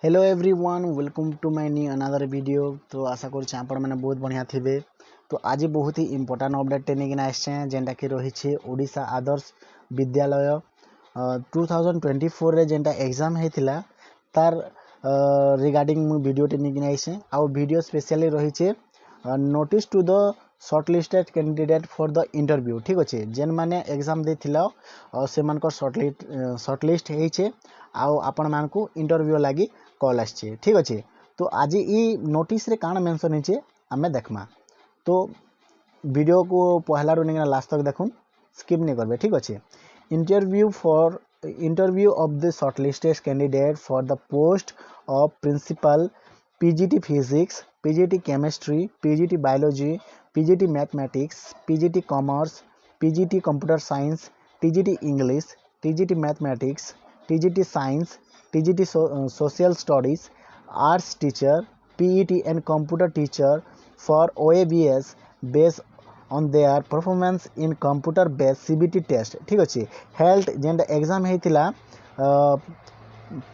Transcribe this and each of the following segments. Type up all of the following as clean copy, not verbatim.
Hello everyone welcome to my new another video. तो आशा कर आपण मैंने बहुत बढ़िया थे। तो आज बहुत ही इम्पोर्टाट अपडेट नहीं आसे जेनटा कि रही ओडिशा आदर्श विद्यालय 2024 रे जेनटा एग्जाम होता तार रिगार्डिंग मु वीडियो नहीं आसे आउ वीडियो स्पेशली रही notice to the shortlisted candidate for the interview. ठीक अच्छे जेन मैंने एग्जाम देथिला से शॉर्टलिस्ट होइछे आउ आपण मानकु इंटरव्यू लगी कॉल आछे। ठीक अच्छे तो आज ई नोटिस रे काण मेंशन होइछे आमे देखमा। तो वीडियो को पहला रू नहीं लास्ट तक देखुन स्किप नहीं करबे। ठीक अच्छे interview of the shortlisted candidate for the post of principal PGT physics PGT chemistry PGT biology PGT mathematics PGT commerce PGT computer science TGT English TGT mathematics TGT science TGT social studies arts teacher PET and computer teacher for OAVS based on their performance in computer based CBT test. ठीक अच्छे health जेंटा exam होता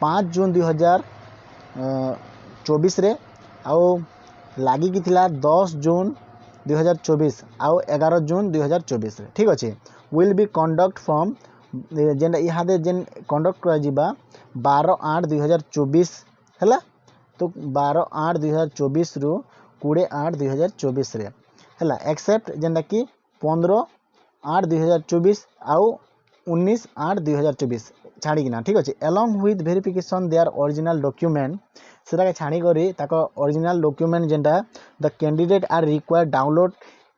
5 जून 2024 रे आउ लगिकी 10 जून 2024 आउ 11 जून 2024 रे। ठीक अच्छे will be conduct from जेनटा इहादे जेन कंडक्ट करा 12/8/2024 है। तो 12/8/2024 रु 20/8/2024 रे है एक्सेप्ट जेनटा कि 15/8/2024 आउ 19/8/2024 छाड़ीना। ठीक अच्छे along with verification their original document से छाड़ी करी ओरिजिनल डॉक्यूमेंट जेनटा the candidate are required download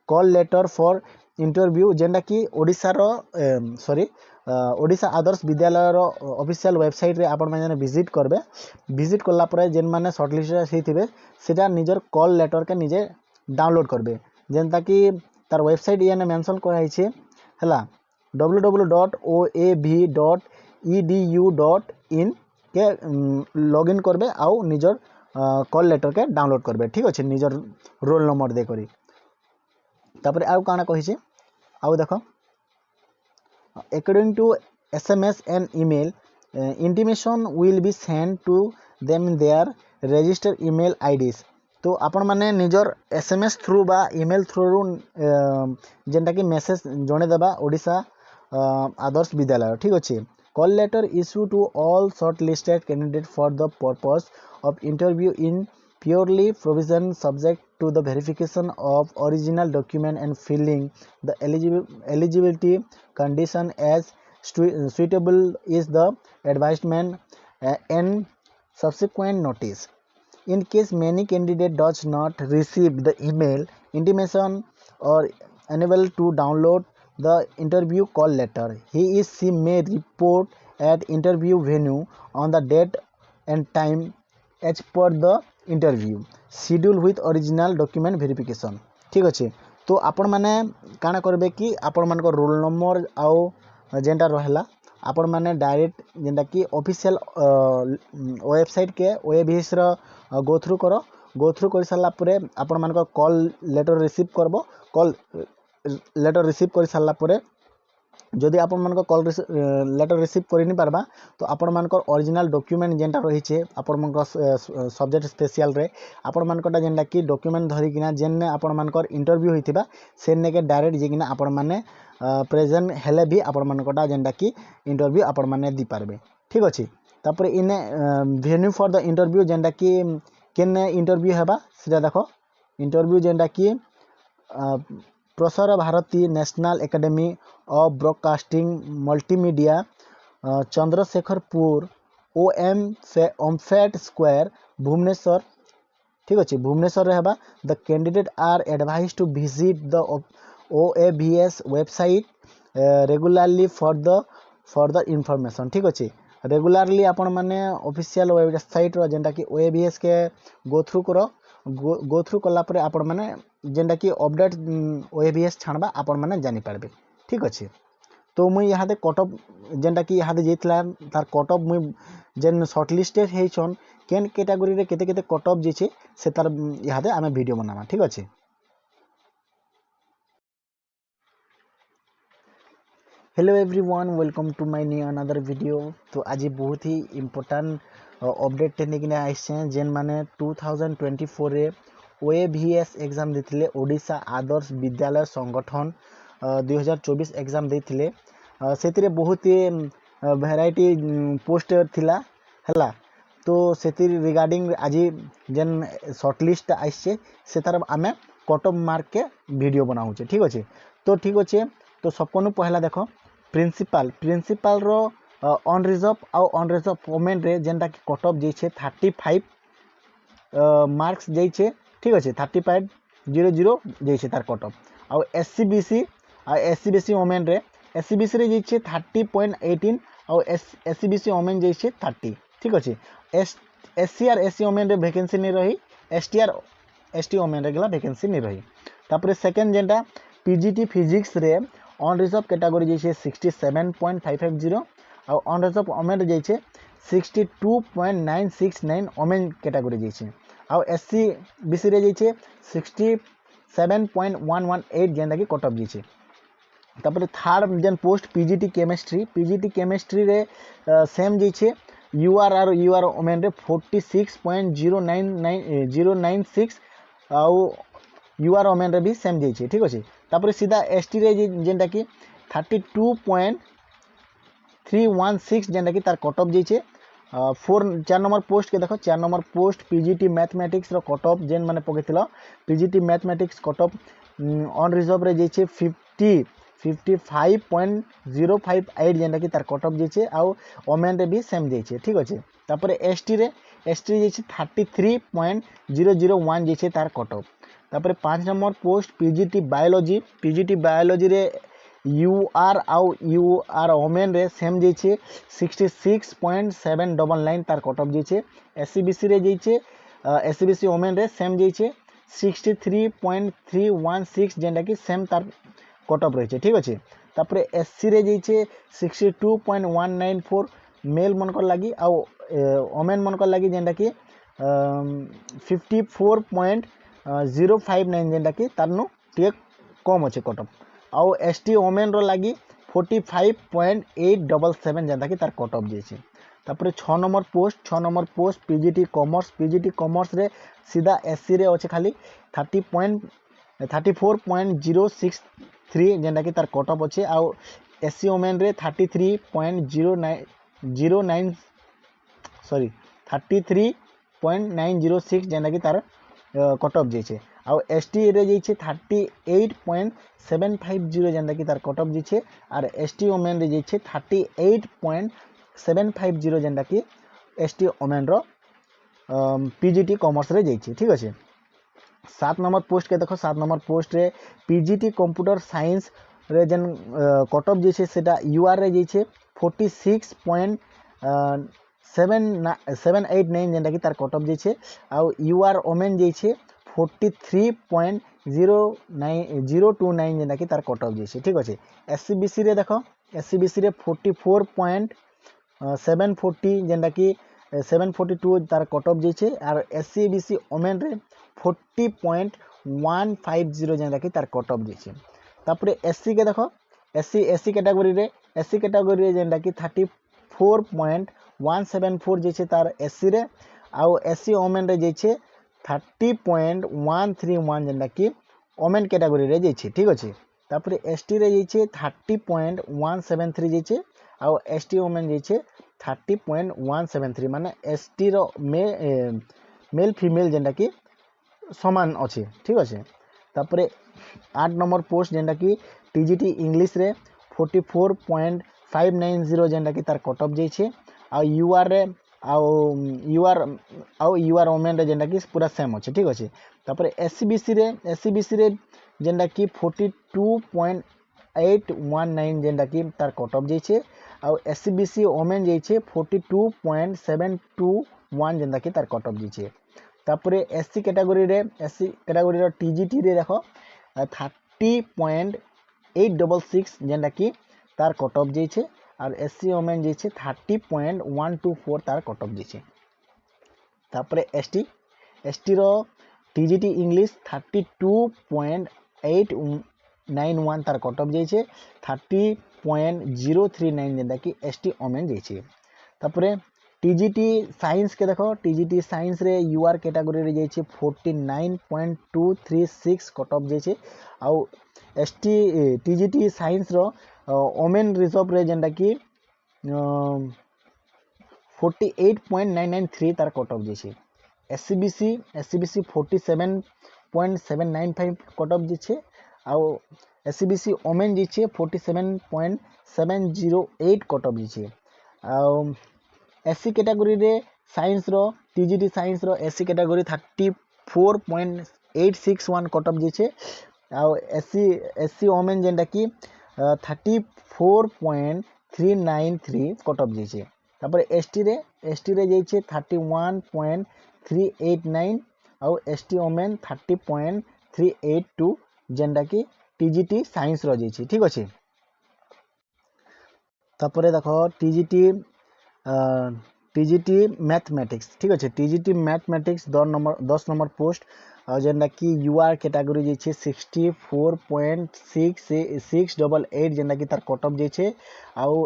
call letter for interview जेनटा कि ओडिशा आदर्श विद्यालय ऑफिशियल वेबसाइट रे आपण माने विजिट करबे। विजिट करला परे जेन माने शॉर्टलिस्टेड होइथिबे सेटा निजर कॉल लेटर के निजे डाउनलोड करबे जेनता कि तार वेबसाइट ये मेंशन कराई छे हला www.av.edu.in के लॉगिन करबे आउ निजर कॉल लेटर के डाउनलोड करबे। ठीक अच्छे निजर रोल नंबर दे करी तापर आउ काना कहि छे आउ देखो according to SMS and email intimation will be sent to them in their registered email IDs। तो आपण माने निजर SMS थ्रू बा ईमेल थ्रू जेनटा कि मेसेज जणे देबा ओडिशा आदर्श विद्यालय। ठीक अच्छे call letter issue to all shortlisted candidate for the purpose of interview in purely provision subject to the verification of original document and filling the eligibility condition as suitable is the advisement and subsequent notice. In case many candidate does not receive the email intimation or unable to download the interview call letter, he is she may report at interview venue on the date and time as per the interview schedule with original document verification. ठीक अच्छे तो आपण मैंने काना करबे कि आपण मान रोल नंबर आउ जेनटा रहला आपण मैंने डायरेक्ट जेनटा कि ऑफिशियल वेबसाइट के ओएबीएस रो गो थ्रू कर सारा परे आपण मान कॉल लेटर रिसीव करबो। कॉल लेटर रिसीव कर सारा परे जदि आपण मान कॉल लेटर रिसीव कर नहीं पारबा तो आपण मान ओरिजिनल डॉक्यूमेंट जेनटा रही है आपण मान सब्जेक्ट स्पेशल रे आपण मान जेनटा कि डॉक्यूमेंट धरिकिना जेन आपण मान इंटरव्यू होइतिबा सेने के डायरेक्ट जेकिना आपण माने प्रेजेंट हेले भी आपण मान जेनटा कि इंटरव्यू आपण माने दी पारबे। ठीक अच्छे तापर इने वेन्यू फॉर द इंटरव्यू जेनटा कि केने इंटरव्यू हेबा सेटा देखो इंटरव्यू जेनटा कि Prasar Bharati national academy of broadcasting multimedia Chandrasekharpur OMFED square Bhubaneswar. ठीक अच्छे भुवनेश्वर हेबा the candidate are advise to visit the OAVS website regularly for the information. ठीक अच्छे रेगुलरली आपण माने ऑफिशियल वेबसाइट रो जेनटा कि ओएबीएस के गो थ्रू कला परे आपण माने जेनटा कि अपडेट ओएबीएस छाणबा आपण माने जानि पारबे। ठीक अच्छे तो मुई यहाँ कटअप जेनटा कि यहाँ जाइला तार कटअप मुई जेन शॉर्टलिस्टेड होइछन केन कैटेगरी रे केते केते कटअप जे से तार यहाँ आमे वीडियो बनामा। ठीक अच्छे hello everyone, welcome to my new another video. तो आज बहुत ही इम्पोर्टाट अपडेट नहीं आसे जेन मैंने 2024 रे OAVS एग्जाम देते ओडिशा आदर्श विद्यालय संगठन 2024 एग्जाम देते से बहुत ही भेराइटी पोस्ट थिला हला। तो से रिगार्डिंग आज जेन सर्टलिस्ट आसे से तार आम कट ऑफ मार्क के वीडियो बनाऊे। ठीक अच्छे, तो ठीक अच्छे। तो सबको पहला देख प्रिंसिपाल रो अनरिजर्व आउ अनरिजर्व वोमेन रे जेनटा कि कट ऑफ जाइए 35 मार्क्स जाइए। ठीक अच्छे, 3500 जाइए तार कट ऑफ। आउ SC BC वोमेन रे SC BC रे जाइए 30.18 आउ SC BC वोमेन जाइए 30। ठीक अच्छे। SC और SC वोमेन रे वैकेंसी नहीं रही, ST और ST वोमेन रे गला वैकेंसी नहीं रही। तापर सेकेंड जेनटा PGT फिजिक्स रे अनरिजर्व कैटेगरी जाइए 67.550 और अनरिजर्व वोमेन जाइए 62.969 वोमेन कैटेगरी जाइए। आउ SC BC रे जाइए 67.118 जेनटा कि कट ऑफ जाइए। तापर थर्ड जेन पोस्ट PGT केमिस्ट्री रे सेम जाइए UR और UR वोमेन रे 46.0996 आउ UR वोमेन रे भी सेम जाइए। ठीक अच्छे। तापर सीधा ST रे जेनटा कि 32.316 जेनटा कि तार कट ऑफ जाइए। 4 नंबर पोस्ट के देखो, 4 नंबर पोस्ट PGT मैथमेटिक्स रो कट ऑफ जेन मैंने पकईल PGT mathematics cut off unreserved रे जाइए 55.058 जेनटा कि तार कट ऑफ जाइए। आउ वोमेन रे भी सेम जाइए। ठीक अच्छे। तापर ST रे जाइए 33.001 जाइए तार कट ऑफ। तापर 5 नंबर पोस्ट PGT बायोलॉजी रे UR आउ UR वोमेन रे सेम जाइए 66.799 तार कट ऑफ जाइए। SC BC रे जाइए SC BC वोमेन रे सेम जाइए 63.316 जेनटा कि सेम तार कट ऑफ रही है। ठीक अच्छे। तापर SC रे जाइए 62.194 मेल मनकर लगी आउ वोमेन मनकर लगी जेनटा कि 54.059 जेनटा कि तार टे कम अच्छे कट ऑफ। आउ ST वोमेन रो लगी 45.877 जेनटा कि तार कट ऑफ जाइए। तापर 6 नंबर पोस्ट PGT कॉमर्स रे सीधा SC रे अच्छे खाली 34.063 जेनटा कि तार कट ऑफ अच्छे। आउ SC वोमेन रे 33.906 जेनटा कि तार कट ऑफ जाइए। आउ ST रे जाइए 38.750 जेनटा कि तार कट ऑफ जाइए। और ST वोमेन रे जाइए 38.750 जेनटा कि ST वोमेन रो PGT कॉमर्स रे जाइए। ठीक अच्छे। 7 नंबर पोस्ट के देखो, 7 नंबर पोस्ट रे PGT कंप्यूटर साइंस रे जेन कट ऑफ जाइए सेटा UR रे जाइए 46.789 जेनटा कि तार कट ऑफ जाइए। आउ UR वोमेन जाइए 43.029 जेनटा कि तार कट ऑफ जाइए। ठीक अच्छे। SC BC रे देखो, SC BC रे 44.740 जेनटा कि 742 तार कट ऑफ जाइए। और SC BC वोमेन रे 40.150 जेनटा कि तार कट ऑफ जाइए। तापर SC के देखो, SC कैटेगरी रे जेनटा कि 34.174 जाइए तार SC रे। आउ SC वोमेन रे जाइए 30.131 जेनटा कि वोमेन कैटेगरी रे जाइए। ठीक अच्छे। तापर ST रे जाइए 30.173 जाइए आउ ST वोमेन जाइए 30.173 माने ST रो मेल फीमेल जेनटा कि समान अच्छे। ठीक अच्छे। तापर 8 नंबर पोस्ट जेनटा कि TGT इंग्लिश रे 44.590 जेनटा कि तार कट ऑफ जाइए। आउ UR रे UR वोमेन रे जेनटा कि पूरा सेम अच्छे। ठीक अच्छे। तापर SC BC रे जेनटा कि 42.819 जेनटा कि तार कट ऑफ जाइए। आउ SC BC वोमेन जाइए 42.721 जेनटा कि तार कट ऑफ जाइए। तापर SC कैटेगरी रो TGT रे देखो 30.866 जेनटा कि तार कट ऑफ जाइए। और SC वोमेन जाइए 30.124 तार कट ऑफ जाइए। तापर ST रो TGT इंग्लिश 32.891 तार कट ऑफ जाइए। 50.039 जेनटा कि एसटी ओमेन जाइए। तापर टीजीटी साइंस के देख टीजीटी साइंस रे यूआर कैटेगरी रे जाइए 49.236 कट ऑफ जाइए। आउ एसटी टीजीटी साइंस रो ओमेन रिजर्व रे जेनटा कि 48.993 तार कट ऑफ जाइए। एससीबीसी 47.795 कट ऑफ जाइए। आउ एससीबीसी ओमेन जाइए 47.708 कट ऑफ जाइए। आउ एससी कैटेगरी रे साइंस रो टीजीटी साइंस रो एससी कैटेगरी 34.861 कट ऑफ जाइए। आउ एससी ओमेन जेनटा कि 34.393 कट ऑफ जाइए। तापर एसटी रे जाइए 31.389 आउ एसटी ओमेन 30.382 जेनटा कि टीजीटी साइंस रो जाइए। ठीक अच्छे। तापर देख टीजीटी मैथमेटिक्स। ठीक अच्छे। टीजीटी मैथमेटिक्स 10 नंबर पोस्ट जेनटा कि यूआर कैटेगरी जाइए 64.688 जेनटा कि तार कट ऑफ जाइए। आउ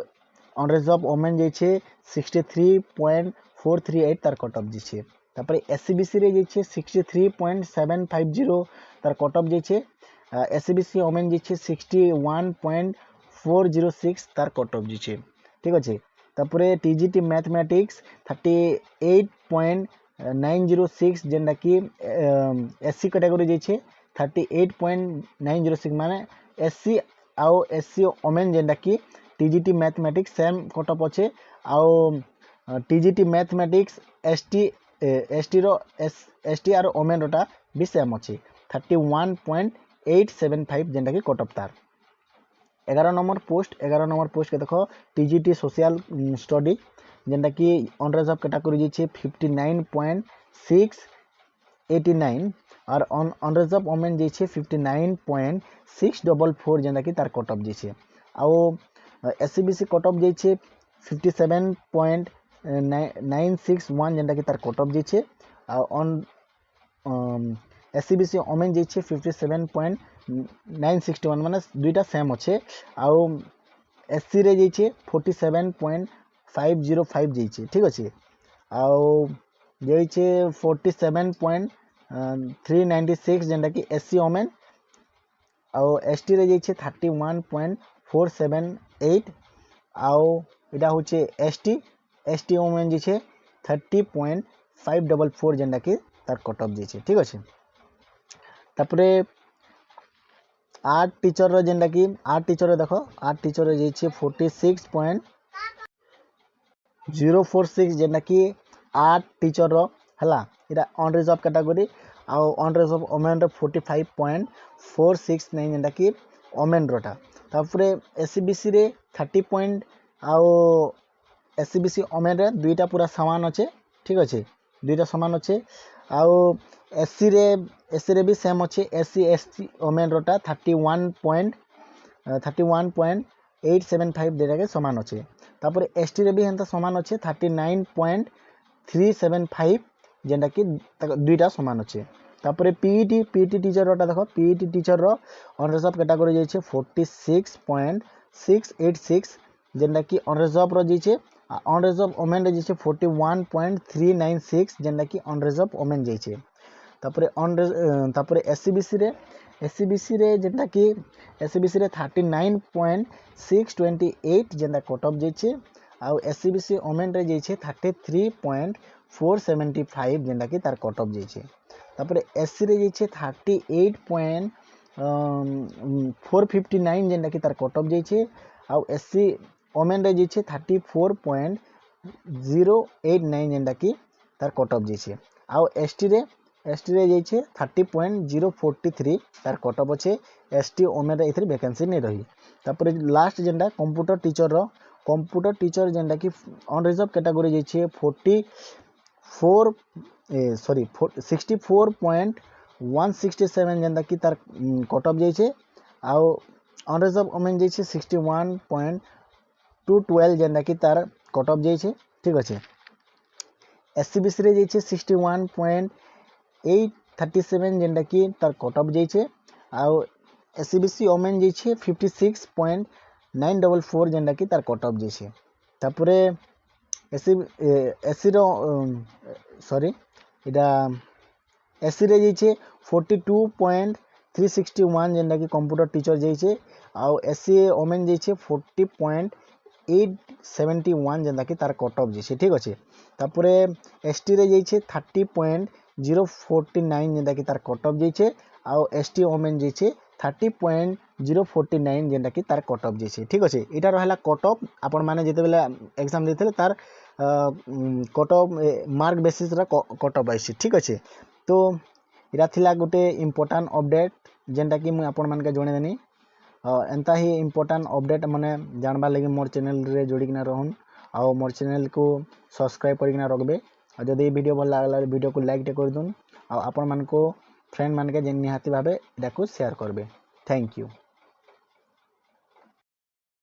अनरिजर्व ओमेन जाइए 63.438 तार कट ऑफ जाइए। तापर एससीबीसी रे जाइए 63.750 तार कट ऑफ जाइए। एससीबीसी ओमेन जाइए 61.406 तार कट ऑफ जाइए। ठीक अच्छे। तापर टीजीटी मैथमेटिक्स 38.906 जेनटा कि एससी कैटेगरी जाइए 38.906 माने एससी आउ एससी ओमेन जेनटा कि TGT mathematics same cut off अच्छे। आउ टीजीटी मैथमेटिक्स एसटी आर ओमेन रोटा भी सेम अच्छे 31.875 जेनटा कि कट ऑफ तार। 11 नंबर पोस्ट के देख टीजीटी सोशल स्टडी जेनटा कि अनरिजर्व कैटेगरी जाइए 59.689 और अनरिजर्व ओमेन जाइए 59.644 जेनटा कि तार कट ऑफ जाइए। आउ एससीबीसी कट ऑफ जाइए 57.961 जेनटा कि तार कट ऑफ जाइए। एससीबीसी ओमेन जाइए 57.961 माने दुईटा सेम अच्छे। आउ एससी रे जाइए 47.505 जाइए। ठीक अच्छे। आउ जाइए 47.396 जेनटा कि एससी ओमेन। आउ एसटी रे जाइए 31.478 आउ इटा होचे एसटी ओमेन जाइए 30.544 जेनटा कि तार कट ऑफ जाइए। ठीक अच्छे। तापरे आर्ट टीचर रो जेनटा कि आर्ट टीचर देख आर्ट टीचर जाइए 46.046 जेनटा कि आर्ट टीचर रो हला इटा अनरिजर्व कैटेगरी। आउ अनरिजर्व ओमेन रो 45.469 जेनटा कि ओमेन रोटा। तापरे एससीबीसी रे 30 पॉइंट आउ एससीबीसी ओमेन रे दुईटा पूरा समान अच्छे। ठीक अच्छे। दुईटा समान अच्छे। आउ एससी रे भी सेम अच्छे। एससी ओमेन रोटा 31.875 जेटा के समान अच्छे। तापर एसटी रे भी हेंता समान अच्छे 39.375 जेनटा कि दुईटा समान अच्छे। तापर पीईटी टीचर रोटा देख पीईटी टीचर रो अनरिजर्व कैटेगरी जाइए 46.686 जेनटा कि अनरिजर्व रो जाइए। अनरिजर्व ओमेन रे जाइए 41.396 जेनटा कि अनरिजर्व ओमेन जाइए। तापर एससीबीसी रे जेनटा कि एससीबीसी रे 39.628 जेनटा कट ऑफ जाइए। आउ एससीबीसी ओमेन रे जाइए 33.475 जेनटा कि तार कट ऑफ जाइए। तापर एससी रे जाइए 38.459 जेनटा कि तार कट ऑफ जाइए। आउ एससी ओमेन रे जाइए 34.089 जेनटा कि तार कट ऑफ जाइए। आउ एसटी रे जाइए 30.043 तार कट ऑफ अच्छे। एसटी ओमेन रे इथरे वैकेंसी नहीं रही। तापर लास्ट जेनटा कंप्यूटर टीचर जेनटा कि अनरिजर्व कैटेगरी जाइए 64.167 जेनटा कि तार कट ऑफ जाइए। आउ अनरिजर्व ओमेन जाइए 61.212 जेनटा कि तार कट ऑफ जाइए। ठीक अच्छे। एससीबीसी रे जाइए 61.837 जेनटा कि तार कट ऑफ जाइए। आउ एससीबीसी ओमेन जाइए 56. 944 जेनटा कि तार कट ऑफ जाइए तापर एसी एसी सॉरी इटा एसी रे जाइए 42.361 जेनटा कि कंप्यूटर टीचर जाइए आउ एसी ओमेन जाइए 40.871 जेनटा कि तार कट ऑफ जाइए ठीक अच्छे तापर एसटी रे जाइए 30.049 जेनटा कि तार कट ऑफ जाइए आउ एसटी ओमेन जाइए 30.049 जेनटा कि तार कट ऑफ जाइए ठीक अच्छे यहाँ रहा कट ऑफ आपण मैंने जिते बेले एग्जाम देते तार cut off mark basis cut off आई ठीक अच्छे तो इरा थिला गोटे इम्पोर्टाट अपडेट जेनटा कि मुझे आपण मानके जणेदेनी एंता ही इम्पोर्टाट अपडेट माने जानबार लगे मोर चैनल रे जोड़िकिना रहन आउ मोर चैनल को सब्सक्राइब करकिना रखबे और जदि वीडियो भल लागला वीडियो को लाइक टे कर दून और आपण मानको फ्रेंड मानके जेन निहाती भाबे इटा को शेयर करबे थैंक यू।